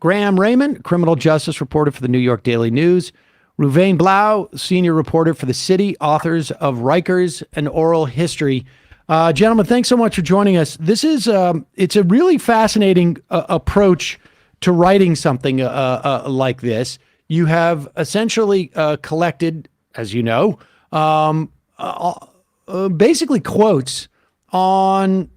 Graham Rayman, criminal justice reporter for the New York Daily News. Reuven Blau, senior reporter for The City, authors of Rikers and Oral History. Gentlemen, thanks so much for joining us. This is it's a really fascinating approach to writing something like this. You have essentially collected, as you know, basically quotes on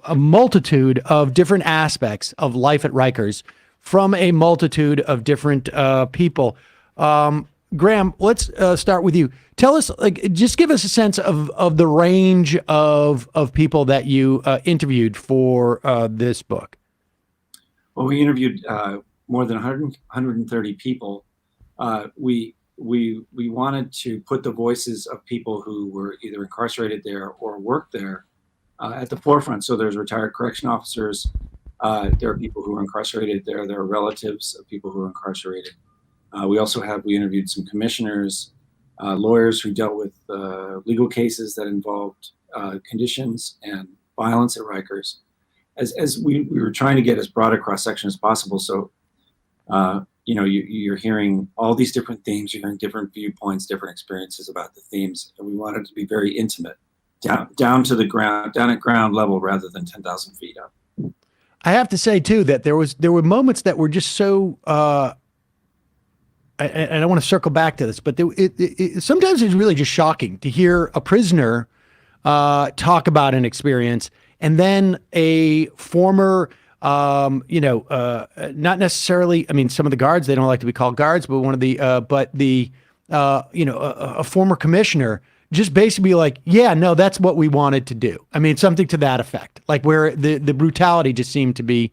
a multitude of different aspects of life at Rikers from a multitude of different people. Graham, let's start with you. Tell us, just give us a sense of the range of people that you interviewed for this book. Well, we interviewed more than 130 people. We wanted to put the voices of people who were either incarcerated there or worked there at the forefront. So there's retired correction officers. There are people who are incarcerated there. There are relatives of people who are incarcerated. We interviewed some commissioners, lawyers who dealt with legal cases that involved conditions and violence at Rikers. As we were trying to get as broad a cross-section as possible. So, you're hearing all these different themes, you're hearing different viewpoints, different experiences about the themes, and we wanted to be very intimate, down to the ground, down at ground level rather than 10,000 feet up. I have to say too that there were moments that were just so. And I want to circle back to this, but sometimes it's really just shocking to hear a prisoner talk about an experience, and then a former, not necessarily. I mean, some of the guards, they don't like to be called guards, but a former commissioner just basically like, yeah, no, that's what we wanted to do. I mean, something to that effect, like where the brutality just seemed to be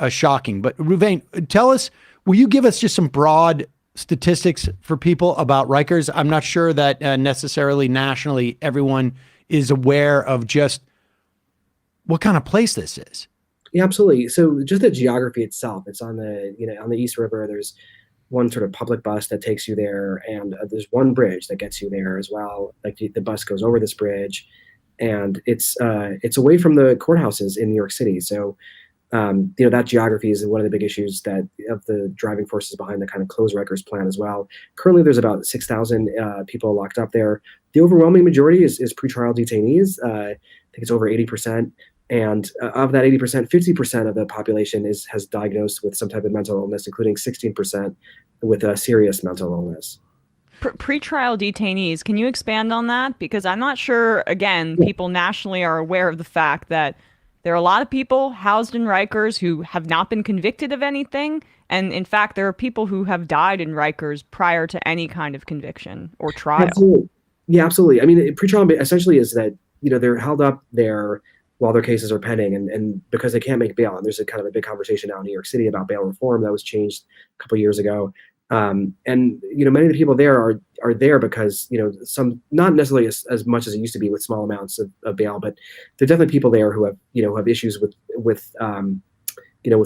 shocking. But Reuven, tell us, will you give us just some broad statistics for people about Rikers? I'm not sure that necessarily nationally everyone is aware of just what kind of place this is. Yeah, absolutely. So just the geography itself, it's on the East River. There's one sort of public bus that takes you there, and there's one bridge that gets you there as well. Like the bus goes over this bridge, and it's away from the courthouses in New York City. So that geography is one of the big issues of the driving forces behind the kind of close Rikers plan as well. Currently, there's about 6,000 people locked up there. The overwhelming majority is pretrial detainees. I think it's over 80%. And of that 80%, 50% of the population has diagnosed with some type of mental illness, including 16% with a serious mental illness. Pretrial detainees, can you expand on that? Because I'm not sure, again, people nationally are aware of the fact that there are a lot of people housed in Rikers who have not been convicted of anything. And in fact, there are people who have died in Rikers prior to any kind of conviction or trial. Absolutely. Yeah, absolutely. I mean, pretrial essentially is that, they're held up there while their cases are pending, and because they can't make bail. And there's a kind of a big conversation now in New York City about bail reform that was changed a couple of years ago. And many of the people there are there because some, not necessarily as much as it used to be with small amounts of bail, but there are definitely people there who have issues with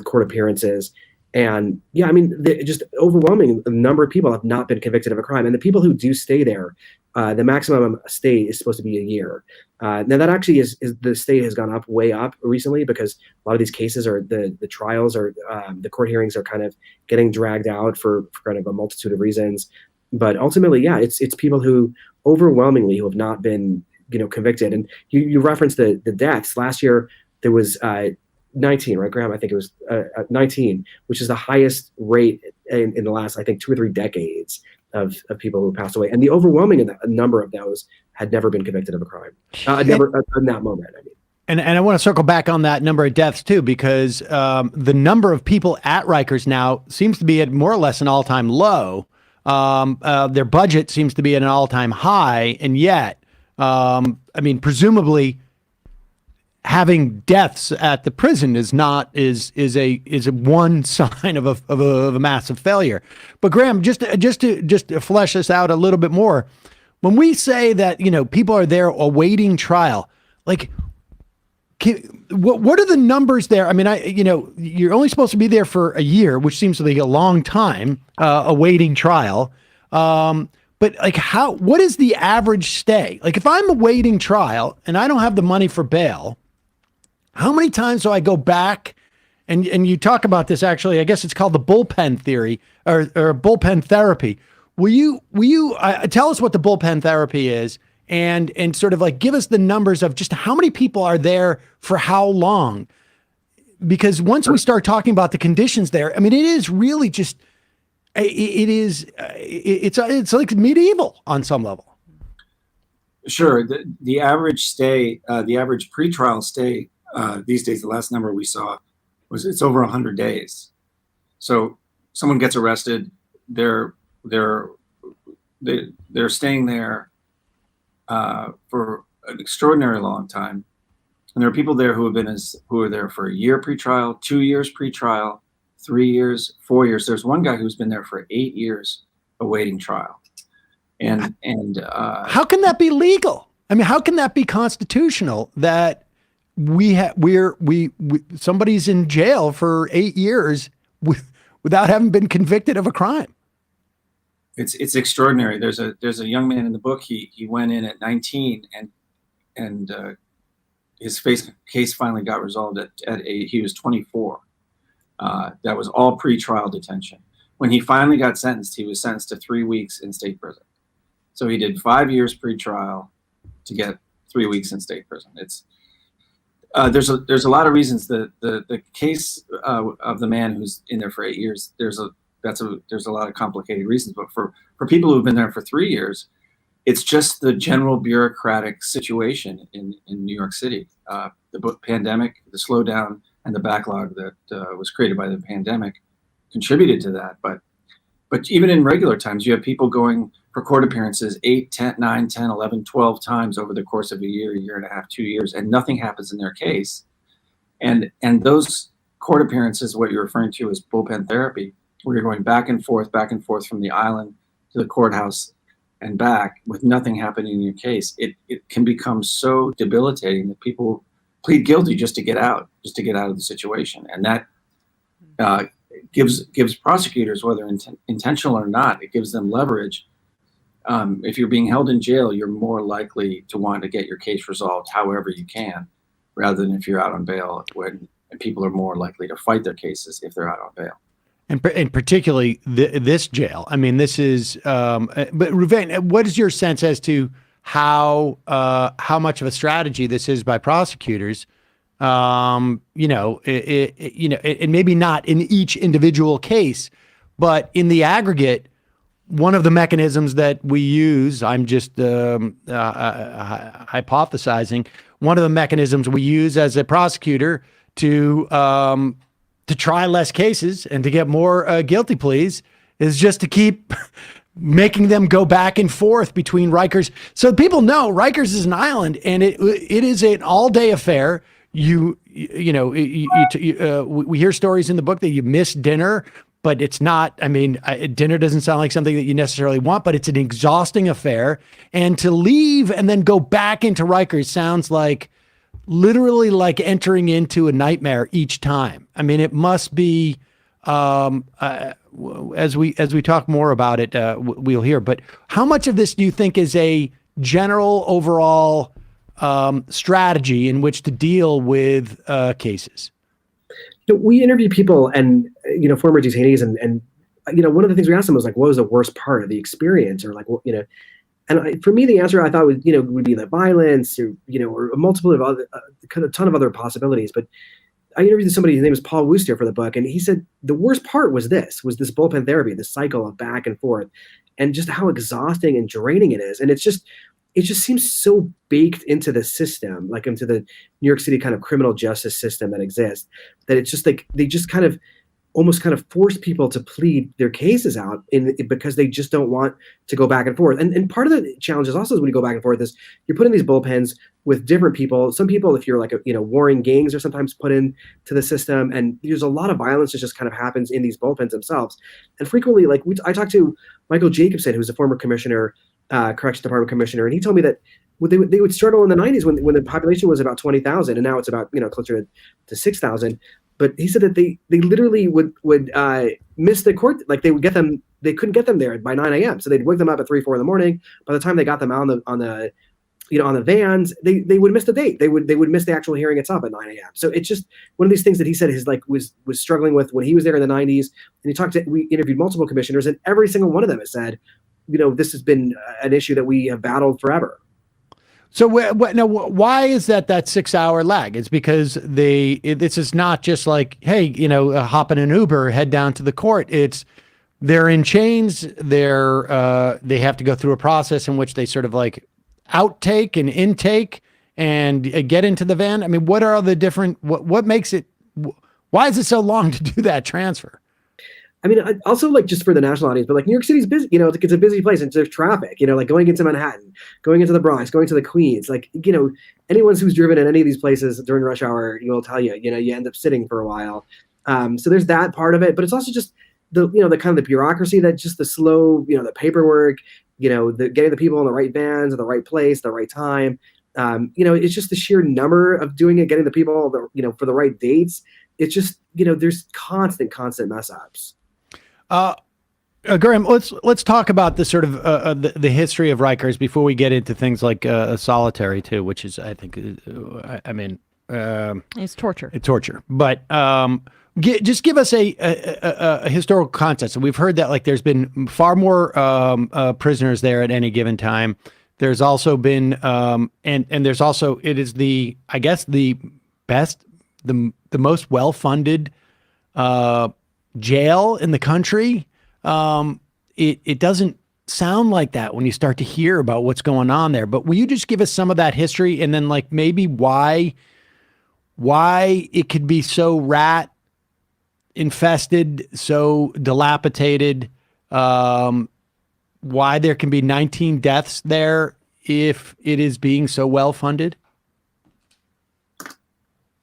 court appearances. And yeah, I mean, just overwhelming number of people have not been convicted of a crime, and the people who do stay there, the maximum stay is supposed to be a year. Now that actually is the stay has gone way up recently, because a lot of these cases are the trials are the court hearings are kind of getting dragged out for kind of a multitude of reasons. But ultimately, yeah, it's people who overwhelmingly who have not been convicted. And you referenced the deaths. Last year there was 19, right, Graham? I think it was 19, which is the highest rate in the last, I think, 2 or 3 decades of people who passed away. And the overwhelming number of those had never been convicted of a crime. Never in that moment, I mean. And I want to circle back on that number of deaths too, because the number of people at Rikers now seems to be at more or less an all-time low. Their budget seems to be at an all-time high, and yet, presumably, having deaths at the prison is a one sign of a massive failure. But Graham, just to flesh this out a little bit more, when we say that people are there awaiting trial, like, what are the numbers there? I mean, you're only supposed to be there for a year, which seems to be a long time awaiting trial. But like, what is the average stay? Like, if I'm awaiting trial and I don't have the money for bail, how many times do I go back and you talk about this actually. I guess it's called the bullpen theory or bullpen therapy. Will you tell us what the bullpen therapy is, and sort of like give us the numbers of just how many people are there for how long? Because once we start talking about the conditions there, I mean, it is really just it's like medieval on some level. Sure. The average stay, the average pretrial stay these days, the last number we saw was it's over 100 days. So someone gets arrested, they're staying there for an extraordinarily long time, and there are people there who are there for a year pretrial, 2 years pretrial, 3 years, 4 years. There's one guy who's been there for 8 years awaiting trial. And how can that be legal? I mean, how can that be constitutional that somebody's in jail for 8 years without having been convicted of a crime? It's extraordinary. There's a young man in the book. He went in at 19 and his case finally got resolved he was 24. That was all pre-trial detention. When he finally got sentenced, he was sentenced to 3 weeks in state prison. So he did 5 years pre-trial to get 3 weeks in state prison. There's a lot of reasons. The case of the man who's in there for 8 years, there's a lot of complicated reasons. But for people who've been there for 3 years, it's just the general bureaucratic situation in New York City. The pandemic, the slowdown, and the backlog that was created by the pandemic contributed to that. But even in regular times, you have people going for court appearances 8, 10, 9, 10, 11, 12 times over the course of a year and a half, 2 years, and nothing happens in their case. And those court appearances, what you're referring to as bullpen therapy, where you're going back and forth from the island to the courthouse and back with nothing happening in your case, it can become so debilitating that people plead guilty just to get out of the situation. And that gives prosecutors, whether intentional or not, it gives them leverage. If you're being held in jail, you're more likely to want to get your case resolved however you can, rather than if you're out on bail, when people are more likely to fight their cases if they're out on bail. And particularly this jail. I mean, this is. But Reuven, what is your sense as to how much of a strategy this is by prosecutors? And maybe not in each individual case, but in the aggregate, one of the mechanisms that we use, I'm just hypothesizing, one of the mechanisms we use as a prosecutor to try less cases and to get more guilty pleas is just to keep making them go back and forth between Rikers. So people know Rikers is an island, and it is an all-day affair. We hear stories in the book that you miss dinner, but it's not. I mean, dinner doesn't sound like something that you necessarily want, but it's an exhausting affair. And to leave and then go back into Rikers sounds like literally like entering into a nightmare each time. I mean, it must be. As we talk more about it, we'll hear. But how much of this do you think is a general overall strategy in which to deal with cases? We interview people and former detainees, and one of the things we asked them was like, what was the worst part of the experience, or like, and for me, the answer I thought would be the violence, or a multiple of other, a ton of other possibilities. But I interviewed somebody, his name is Paul Wooster, for the book, and he said the worst part was this bullpen therapy, the cycle of back and forth, and just how exhausting and draining it is. And it just seems so baked into the system, like into the New York City kind of criminal justice system that exists, that it's just like they just kind of almost kind of force people to plead their cases out because they just don't want to go back and forth. And part of the challenge is also when you go back and forth is you're putting these bullpens with different people. Some people, if you're like warring gangs, are sometimes put into the system, and there's a lot of violence that just kind of happens in these bullpens themselves. And frequently, like I talked to Michael Jacobson, who's a former commissioner, corrections department commissioner, and he told me that they would struggle in the 90s when the population was about 20,000, and now it's about closer to 6,000. But he said that they literally would miss the court, like they couldn't get them there by 9 a.m. So they'd wake them up at 3, 4 in the morning. By the time they got them out on the on the vans, they would miss the date. They would miss the actual hearing itself at 9 a.m. So it's just one of these things that he said was struggling with when he was there in the 90s. And we interviewed multiple commissioners, and every single one of them has said, this has been an issue that we have battled forever. So why is that 6 hour lag? It's because this is not just like, hey, hop in an Uber, head down to the court. They're in chains. They have to go through a process in which they sort of like outtake and intake and get into the van. I mean, what are the different, what makes it, why is it so long to do that transfer? I mean, also like just for the national audience, but like New York City's busy, it's a busy place and there's traffic, like going into Manhattan, going into the Bronx, going to the Queens, like, anyone who's driven in any of these places during rush hour, will tell you, you end up sitting for a while. So there's that part of it, but it's also just the kind of the bureaucracy, that just the slow, the paperwork, the getting the people in the right vans at the right place, the right time. It's just the sheer number of doing it, getting the people, for the right dates. It's just, there's constant mess ups. Graham, let's talk about the sort of the history of Rikers before we get into things like solitary too, which is, I think, it's torture. It's torture, but just give us a historical context. So we've heard that like there's been far more prisoners there at any given time. There's also been and there's also, it is the best, the most well funded jail in the country. It doesn't sound like that when you start to hear about what's going on there. But will you just give us some of that history, and then like maybe why it could be so rat infested, so dilapidated, why there can be 19 deaths there if it is being so well funded?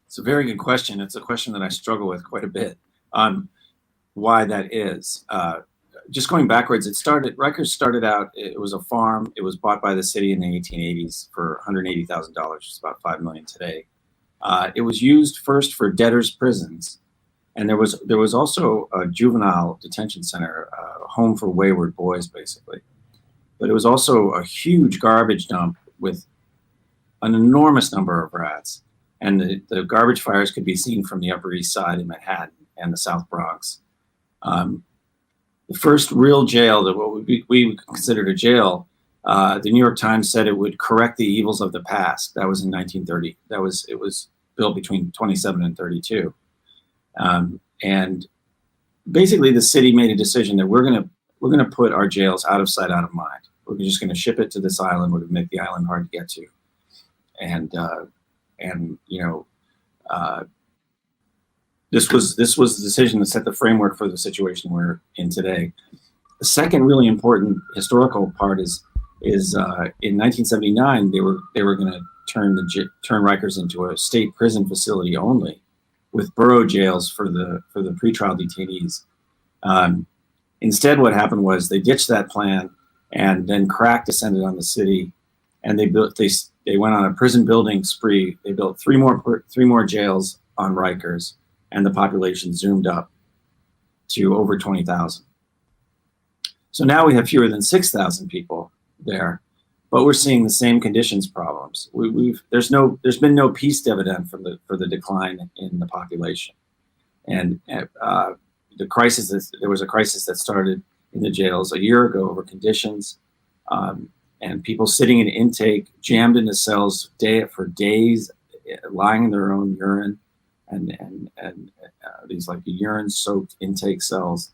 It's a very good question. It's a question that I struggle with quite a bit. Why that is. Just going backwards, Rikers started out, it was a farm. It was bought by the city in the 1880s for $180,000, which is about $5 million today. It was used first for debtors' prisons, and there was also a juvenile detention center, a home for wayward boys, basically. But it was also a huge garbage dump with an enormous number of rats, and the garbage fires could be seen from the Upper East Side in Manhattan and the South Bronx. The first real jail, that what we considered a jail, the New York Times said it would correct the evils of the past. That was in 1930. It was built between 27 and 32. And basically the city made a decision that we're gonna put our jails out of sight, out of mind. We're just gonna ship it to this island. We're gonna make the island hard to get to. This was the decision that set the framework for the situation we're in today. The second really important historical part is in 1979 they were going to turn Rikers into a state prison facility only, with borough jails for the pretrial detainees. Instead, what happened was they ditched that plan, and then crack descended on the city, and they went on a prison building spree. They built three more jails on Rikers, and the population zoomed up to over 20,000. So now we have fewer than 6,000 people there, but we're seeing the same conditions problems. There's been no peace dividend for the decline in the population, and there was a crisis that started in the jails a year ago over conditions, and people sitting in intake, jammed into cells for days, lying in their own urine, and these like urine-soaked intake cells.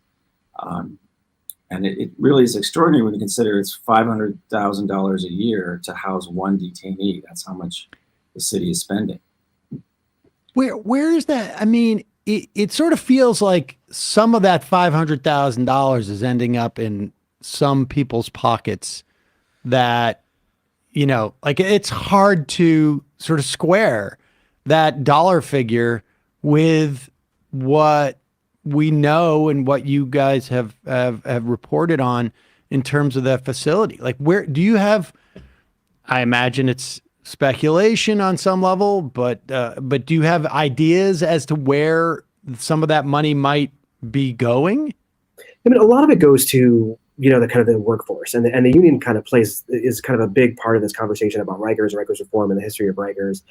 And it really is extraordinary when you consider it's $500,000 a year to house one detainee. That's how much the city is spending. Where is that? I mean, it sort of feels like some of that $500,000 is ending up in some people's pockets that, like it's hard to sort of square that dollar figure with what we know and what you guys have reported on in terms of that facility. Like, where do you have, I imagine it's speculation on some level, but do you have ideas as to where some of that money might be going? I mean, a lot of it goes to, the kind of the workforce, and the union kind of is kind of a big part of this conversation about Rikers reform, and the history of Rikers.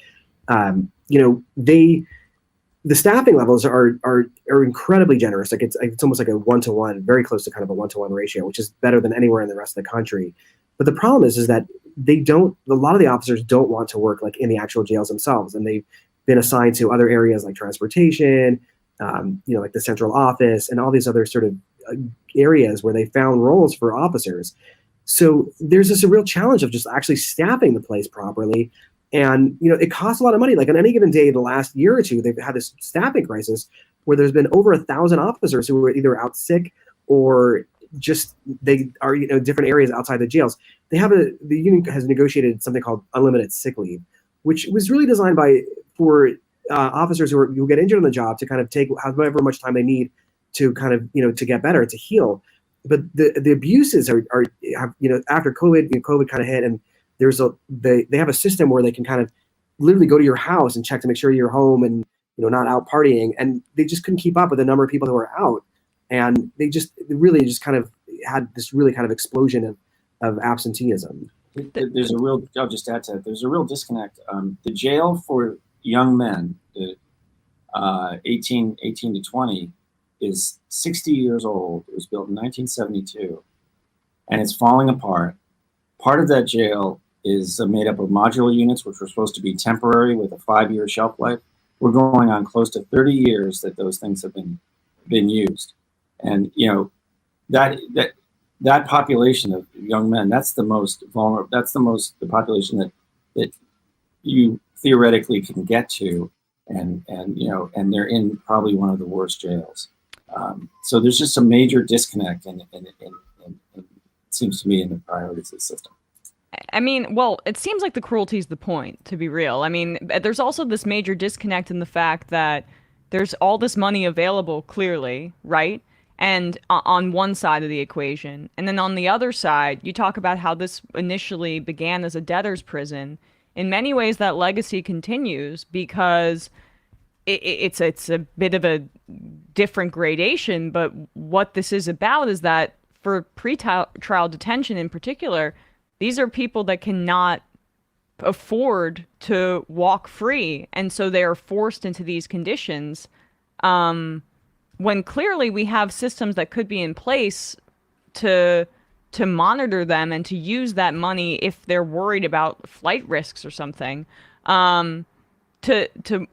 The staffing levels are incredibly generous. Like it's almost like a 1-to-1, very close to kind of a 1-to-1 ratio, which is better than anywhere in the rest of the country. But the problem is that a lot of the officers don't want to work like in the actual jails themselves, and they've been assigned to other areas like transportation, like the central office, and all these other sort of areas where they found roles for officers. So there's this a real challenge of just actually staffing the place properly. And, it costs a lot of money. Like on any given day, the last year or two, they've had this staffing crisis where there's been over 1,000 officers who are either out sick or just they are, different areas outside the jails. The union has negotiated something called unlimited sick leave, which was really designed for officers who get injured on the job to kind of take however much time they need to kind of, to get better, to heal. But the abuses are after COVID, COVID kind of hit, and they have a system where they can kind of literally go to your house and check to make sure you're home and not out partying, and they just couldn't keep up with the number of people who are out, and they really kind of had this really kind of explosion of absenteeism. I'll just add to that. There's a real disconnect. The jail for young men, 18 to 20, is 60 years old. It was built in 1972, and it's falling apart. Part of that jail is made up of modular units, which were supposed to be temporary with a 5-year shelf life. We're going on close to 30 years that those things have been used. And, that population of young men, that's the most vulnerable, that's the population that you theoretically can get to. And they're in probably one of the worst jails. So there's just a major disconnect in it seems to me in the priorities of the system. I mean, well, it seems like the cruelty is the point, to be real. I mean, there's also this major disconnect in the fact that there's all this money available, clearly, right? And on one side of the equation. And then on the other side, you talk about how this initially began as a debtor's prison. In many ways, that legacy continues because it's a bit of a different gradation. But what this is about is that for pre-trial detention in particular, these are people that cannot afford to walk free. And so they are forced into these conditions when clearly we have systems that could be in place to monitor them and to use that money if they're worried about flight risks or something, to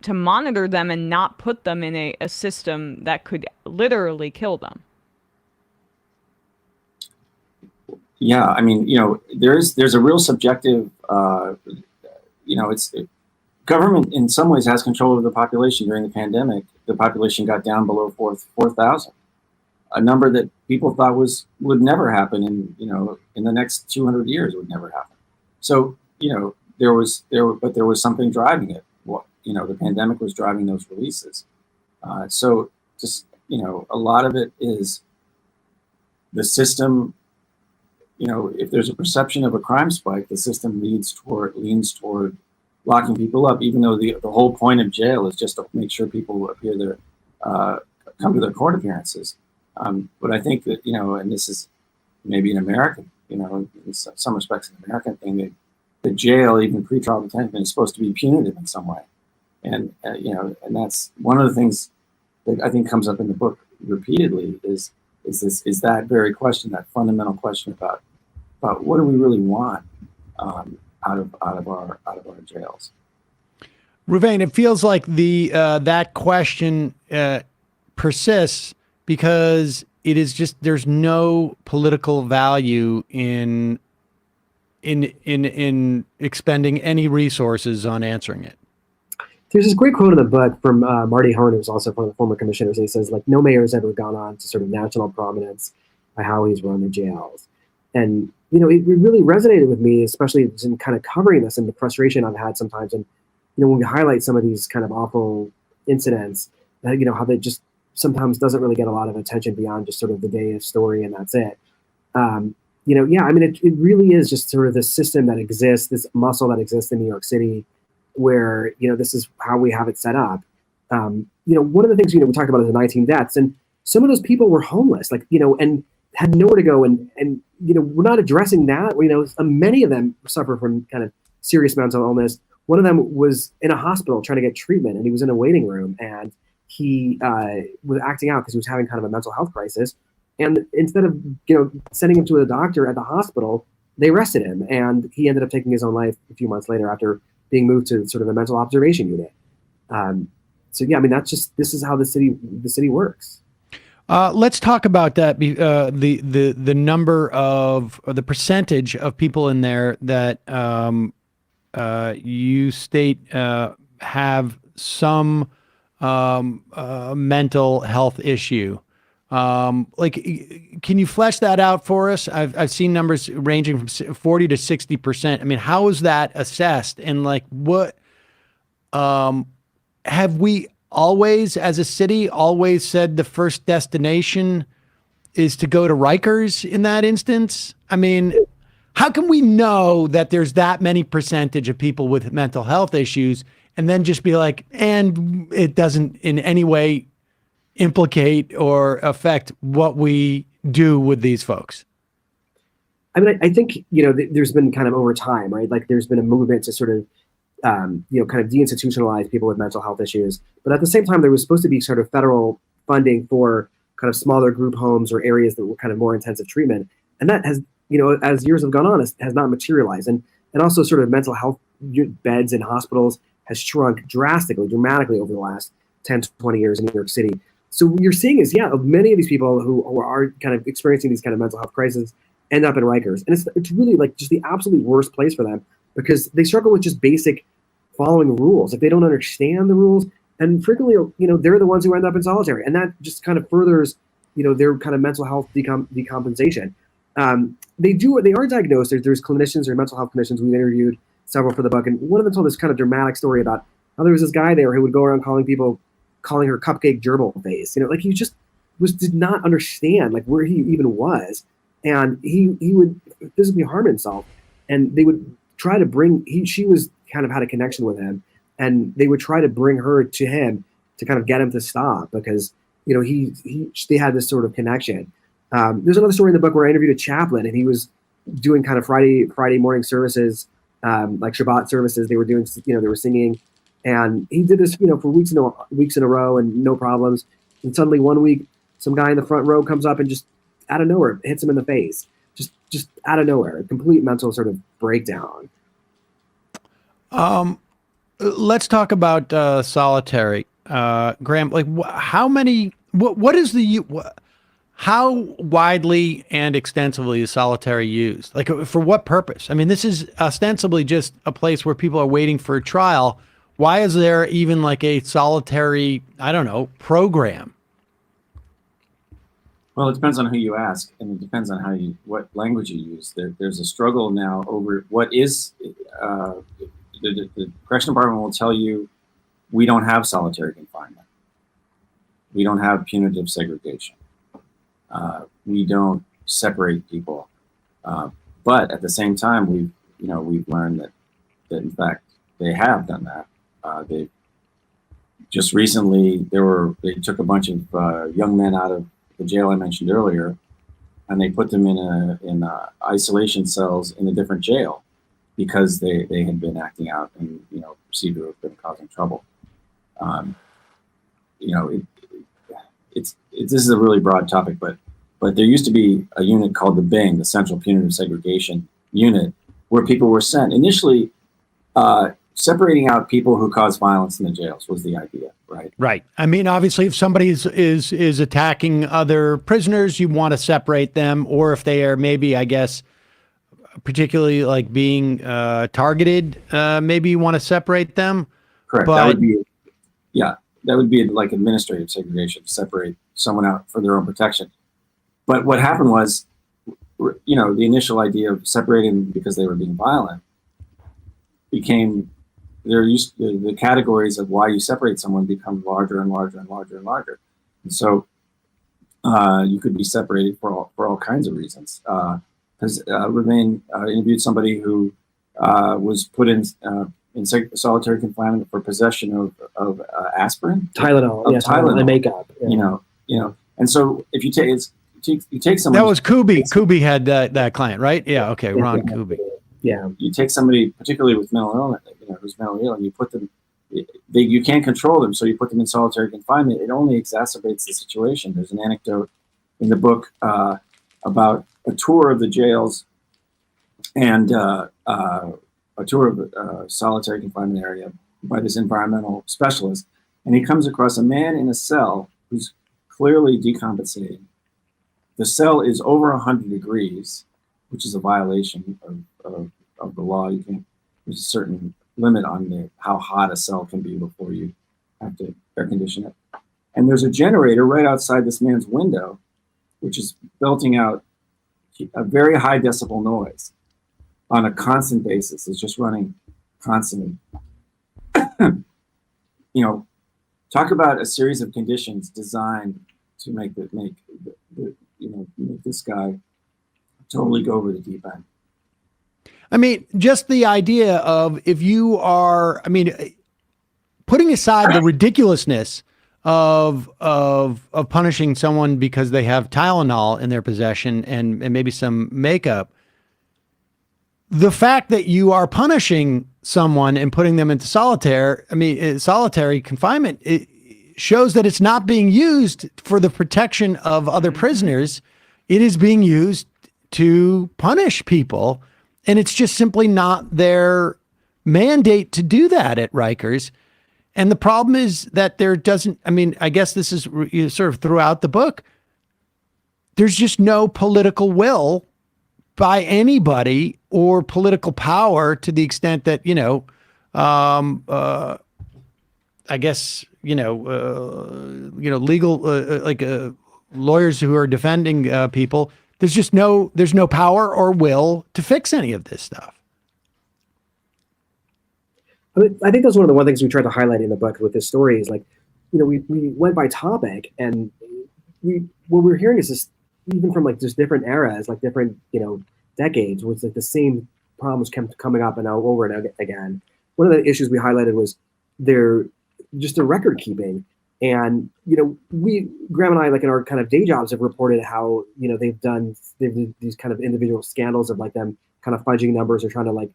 monitor them and not put them in a system that could literally kill them. Yeah, I mean, there's a real subjective, government in some ways has control of the population. During the pandemic, the population got down below 4,000, a number that people thought would never happen in the next 200 years would never happen. So, there was something driving it. The pandemic was driving those releases. So just, a lot of it is the system. If there's a perception of a crime spike, the system leans toward locking people up, even though the whole point of jail is just to make sure people come to their court appearances. But I think that, and this is maybe an American, in some respects an American thing, that the jail, even pre-trial detention, is supposed to be punitive in some way. And, and that's one of the things that I think comes up in the book repeatedly is that very question, that fundamental question about what do we really want out of our jails. Reuven, it feels like that question persists because it is just there's no political value in expending any resources on answering it. There's this great quote in the book from Marty Horn, who's also one of the former commissioners. And he says, no mayor has ever gone on to sort of national prominence by how he's run the jails. And, it really resonated with me, especially in kind of covering this and the frustration I've had sometimes. And, when we highlight some of these kind of awful incidents, how they just sometimes doesn't really get a lot of attention beyond just sort of the day of story and that's it. It really is just sort of this system that exists, this muscle that exists in New York City, where, this is how we have it set up. One of the things, we talked about is the 19 deaths, and some of those people were homeless, and had nowhere to go, and we're not addressing that. Many of them suffer from kind of serious mental illness. One of them was in a hospital trying to get treatment, and he was in a waiting room, and he was acting out because he was having kind of a mental health crisis. And instead of sending him to a doctor at the hospital, they arrested him, and he ended up taking his own life a few months later after being moved to sort of a mental observation unit. So yeah, I mean, this is how the city works. Let's talk about that. The number of, or the percentage of people in there that you state have some mental health issue. Can you flesh that out for us? I've seen numbers ranging from 40 to 60%. I mean, how is that assessed? And what have we always, as a city, always said the first destination is to go to Rikers in that instance? I mean, how can we know that there's that many percentage of people with mental health issues and then just be like, and it doesn't in any way implicate or affect what we do with these folks? I mean, I think, there's been kind of over time, right? There's been a movement to sort of, kind of deinstitutionalize people with mental health issues. But at the same time, there was supposed to be sort of federal funding for kind of smaller group homes or areas that were kind of more intensive treatment. And that has, as years have gone on, has not materialized. And also sort of mental health beds in hospitals has shrunk dramatically over the last 10 to 20 years in New York City. So what you're seeing is, many of these people who are kind of experiencing these kind of mental health crises end up in Rikers. And it's really just the absolute worst place for them because they struggle with just basic following rules. They don't understand the rules. And frequently, they're the ones who end up in solitary. And that just kind of furthers, their kind of mental health decompensation. They are diagnosed. There's clinicians or mental health clinicians. We've interviewed several for the book. And one of them told this kind of dramatic story about how there was this guy there who would go around calling her cupcake gerbil face. He just did not understand where he even was. And he would physically harm himself. And they would try to she was kind of had a connection with him, and they would try to bring her to him to kind of get him to stop because, they had this sort of connection. There's another story in the book where I interviewed a chaplain, and he was doing kind of Friday morning services, like Shabbat services. They were doing, they were singing, and he did this, for weeks in a row and no problems. And suddenly one week, some guy in the front row comes up and just out of nowhere hits him in the face, just out of nowhere, a complete mental sort of breakdown. Let's talk about solitary. Graham, how widely and extensively is solitary used? For what purpose? I mean, this is ostensibly just a place where people are waiting for a trial. Why is there even a solitary, program? Well, it depends on who you ask, and it depends on what language you use. There's a struggle now over what is. The correction department will tell you we don't have solitary confinement. We don't have punitive segregation. We don't separate people. But at the same time, we've learned that in fact they have done that. They just recently they took a bunch of young men out of the jail I mentioned earlier, and they put them in isolation cells in a different jail because they had been acting out and perceived to have been causing trouble. This is a really broad topic, but there used to be a unit called the BING, the Central Punitive Segregation Unit, where people were sent initially. Separating out people who cause violence in the jails was the idea, right? Right. I mean, obviously, if somebody is attacking other prisoners, you want to separate them, or if they are maybe, I guess, particularly being targeted, maybe you want to separate them. Correct. But that would be like administrative segregation, to separate someone out for their own protection. But what happened was, the initial idea of separating them because they were being violent became the categories of why you separate someone become larger and larger and larger and larger. And so you could be separated for all kinds of reasons. Because Reuven interviewed somebody who was put in solitary confinement for possession of aspirin, Tylenol, Tylenol, and makeup. Yeah. And so if you take you take someone. That was Kubi. Kubi had that client, right? Yeah. Okay. Ron Kubi. Yeah. You take somebody, particularly with mental illness, who's mentally ill, and you put them. You can't control them, so you put them in solitary confinement. It only exacerbates the situation. There's an anecdote in the book about a tour of the jails and a tour of a solitary confinement area by this environmental specialist, and he comes across a man in a cell who's clearly decompensating. The cell is over 100 degrees, which is a violation of the law. There's a certain limit on how hot a cell can be before you have to air condition it. And there's a generator right outside this man's window, which is belting out a very high decibel noise on a constant basis. It's just running constantly. Talk about a series of conditions designed to make this guy totally go over the deep end. I mean, just the idea of if you are, I mean, putting aside the ridiculousness of punishing someone because they have Tylenol in their possession and maybe some makeup, the fact that you are punishing someone and putting them into solitary confinement, it shows that it's not being used for the protection of other prisoners. It is being used to punish people. And it's just simply not their mandate to do that at Rikers. And the problem is that there doesn't, I mean, I guess this is sort of throughout the book. There's just no political will by anybody or political power to the extent that, I guess, legal, lawyers who are defending people. There's no power or will to fix any of this stuff. I think that's one of the one things we tried to highlight in the book with this story is we went by topic, and what we're hearing is this, even from just different eras, different, decades, was the same problems kept coming up and over and again. One of the issues we highlighted was their record keeping. And, Graham and I, in our kind of day jobs, have reported how, they've done these kind of individual scandals of them kind of fudging numbers or trying to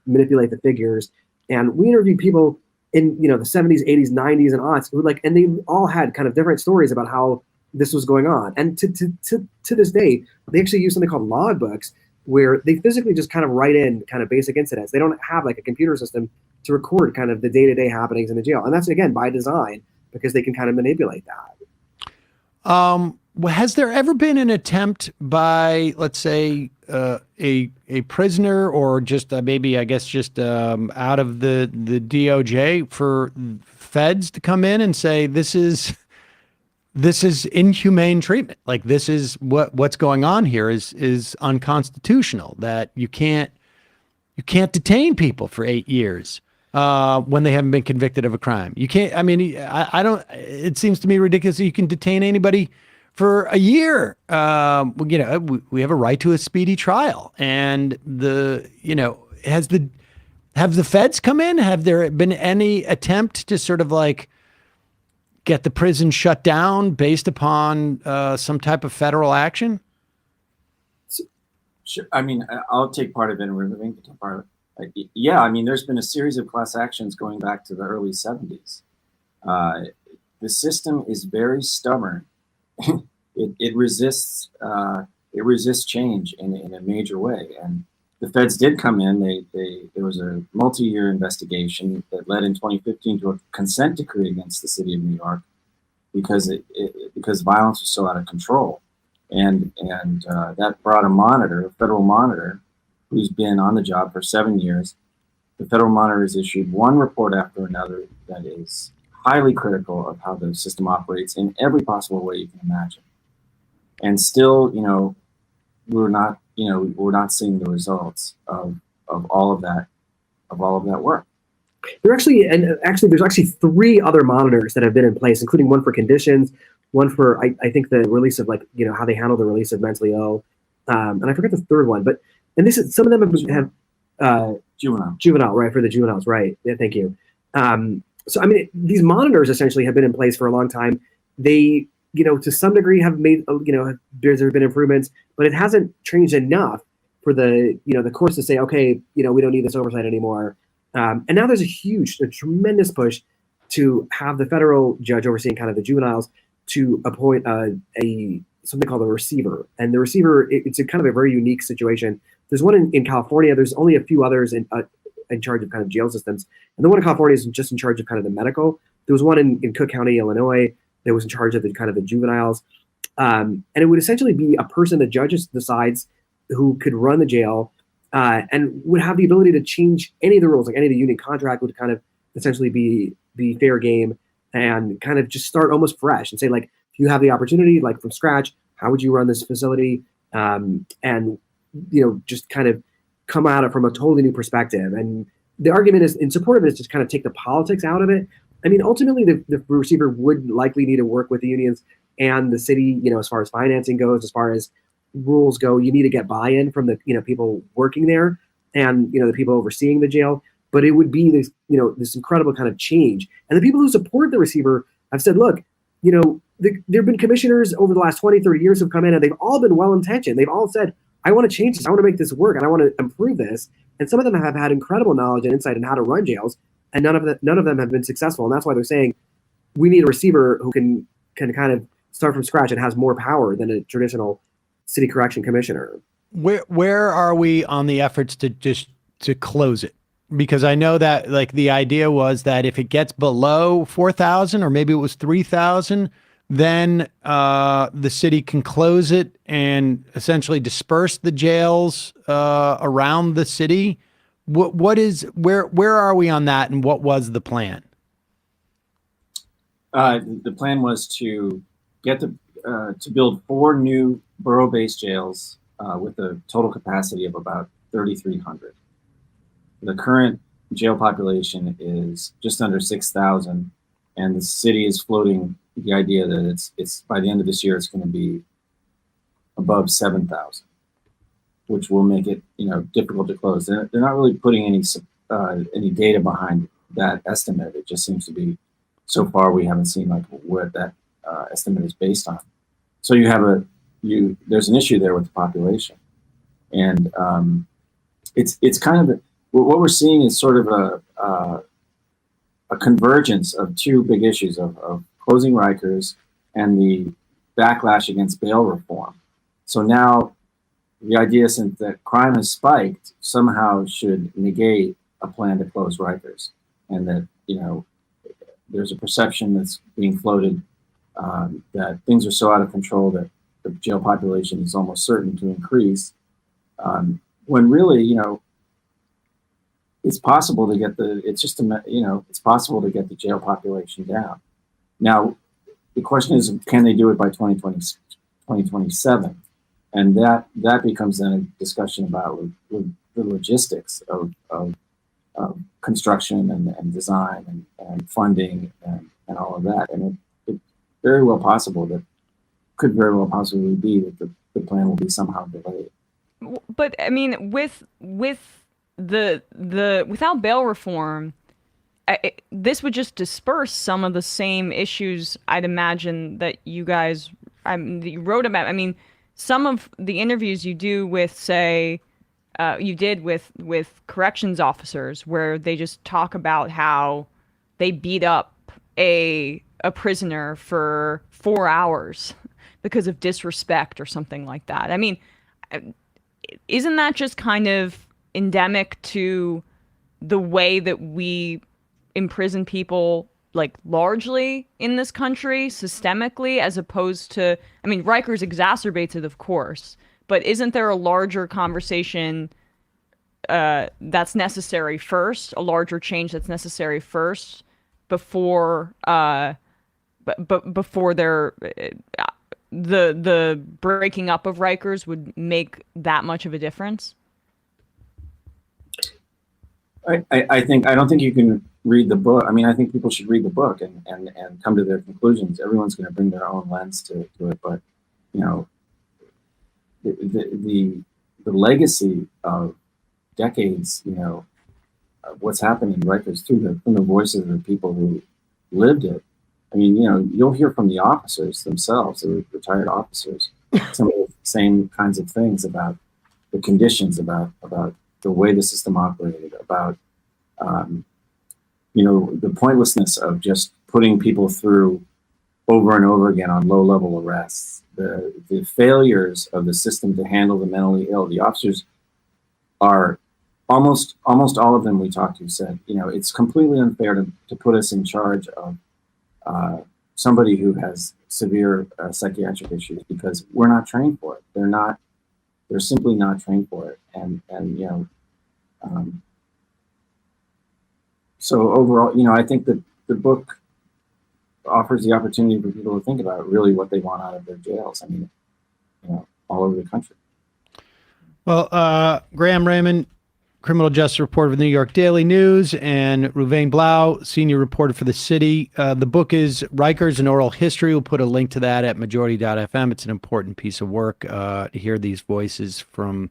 manipulate the figures. And we interviewed people in, the 70s, 80s, 90s and aughts who and they all had kind of different stories about how this was going on. And to this day, they actually use something called logbooks where they physically just kind of write in kind of basic incidents. They don't have a computer system to record kind of the day-to-day happenings in the jail. And that's, again, by design, because they can kind of manipulate that. Has there ever been an attempt by, let's say, a prisoner or just maybe, I guess, just out of the DOJ for feds to come in and say, this is inhumane treatment. This is what's going on here is unconstitutional, that you can't detain people for 8 years when they haven't been convicted of a crime. You can't, I don't, it seems to me ridiculous that you can detain anybody for a year. We have a right to a speedy trial, and have the feds come in? Have there been any attempt to sort of get the prison shut down based upon some type of federal action? Sure. I'll take part of it and Reuven can take part of it. Yeah, there's been a series of class actions going back to the early 70s. The system is very stubborn. It resists change in a major way. And the feds did come in. There was a multi-year investigation that led in 2015 to a consent decree against the city of New York because violence was so out of control. And that brought a federal monitor, who's been on the job for 7 years. The federal monitor has issued one report after another that is highly critical of how the system operates in every possible way you can imagine. And still, we're not seeing the results of all of that work. There's actually 3 other monitors that have been in place, including one for conditions, one for I think the release of how they handle the release of mentally ill, and I forget the third one, but. And this is, some of them have juvenile, right? For the juveniles, right? Yeah, thank you. So these monitors essentially have been in place for a long time. They to some degree have made, there have been improvements, but it hasn't changed enough for the courts to say, okay, we don't need this oversight anymore. And now there's a tremendous push to have the federal judge overseeing kind of the juveniles to appoint something called a receiver. And the receiver, it's a kind of a very unique situation. There's one in California. There's only a few others in charge of kind of jail systems. And the one in California is just in charge of kind of the medical. There was one in Cook County, Illinois, that was in charge of the kind of the juveniles. And it would essentially be a person the judge decides who could run the jail and would have the ability to change any of the rules, like any of the union contract would kind of essentially be fair game and kind of just start almost fresh and say, like, if you have the opportunity, like from scratch, how would you run this facility? And, just kind of come at it from a totally new perspective. And the argument is in support of it is just kind of take the politics out of it. I mean, ultimately, the receiver would likely need to work with the unions and the city, as far as financing goes, as far as rules go. You need to get buy-in from the, people working there and, the people overseeing the jail. But it would be this, this incredible kind of change. And the people who support the receiver have said, look, there have been commissioners over the last 20, 30 years who've come in and they've all been well-intentioned. They've all said, I want to change this. I want to make this work and I want to improve this. And some of them have had incredible knowledge and insight on how to run jails. And none of them have been successful. And that's why they're saying we need a receiver who can kind of start from scratch and has more power than a traditional city correction commissioner. Where are we on the efforts to close it? Because I know that like the idea was that if it gets below 4,000 or maybe it was 3,000, then the city can close it and essentially disperse the jails around the city. Where are we on that, and what was the plan? The plan was to get to build 4 new borough-based jails with a total capacity of about 3,300. The current jail population is just under 6,000, and the city is floating the idea that it's by the end of this year it's going to be above 7,000, which will make it difficult to close. They're not really putting any data behind that estimate. It just seems to be, so far we haven't seen like what that estimate is based on. So there's an issue there with the population, and it's kind of what we're seeing is sort of a convergence of 2 big issues of closing Rikers and the backlash against bail reform. So now the idea, since that crime has spiked, somehow should negate a plan to close Rikers, and that there's a perception that's being floated that things are so out of control that the jail population is almost certain to increase, when really it's possible to get it's possible to get the jail population down. Now, the question is, can they do it by 2027? And that becomes then a discussion about the logistics of construction and design and funding and all of that. And it very well possible could very well possibly be that the plan will be somehow delayed. But I mean, with the without bail reform, this would just disperse some of the same issues, I'd imagine, that you guys that you wrote about. I mean, some of the interviews you do with, say, you did with corrections officers, where they just talk about how they beat up a prisoner for 4 hours because of disrespect or something like that. I mean, isn't that just kind of endemic to the way that we imprison people, like, largely in this country, systemically, as opposed to, I mean, Rikers exacerbates it, of course, but isn't there a larger conversation that's necessary first, a larger change that's necessary first before before the breaking up of Rikers would make that much of a difference? I don't think you can read the book. I mean, I think people should read the book and come to their conclusions. Everyone's going to bring their own lens to it, but the legacy of decades, of what's happening in Rikers from the voices of the people who lived it, I mean, you know, you'll hear from the officers themselves, the retired officers, some of the same kinds of things about the conditions, about the way the system operated, about you know, the pointlessness of just putting people through over and over again on low-level arrests, the failures of the system to handle the mentally ill. The officers are almost all of them we talked to said, you know, it's completely unfair to put us in charge of somebody who has severe psychiatric issues because we're not trained for it. They're simply not trained for it. And you know, so overall, you know, I think that the book offers the opportunity for people to think about really what they want out of their jails. I mean, you know, all over the country. Well, Graham Rayman, criminal justice reporter for the New York Daily News, and Reuven Blau, senior reporter for The City. The book is Rikers, an Oral History. We'll put a link to that at majority.fm. It's an important piece of work to hear these voices from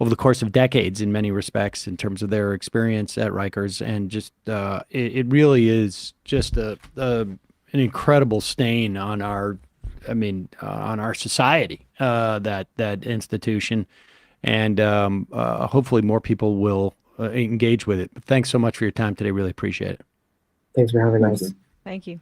over the course of decades in many respects in terms of their experience at Rikers. And just it really is just an incredible stain on our, on our society, that institution. And hopefully more people will engage with it. Thanks so much for your time today. Really appreciate it. Thanks for having us. Thank you.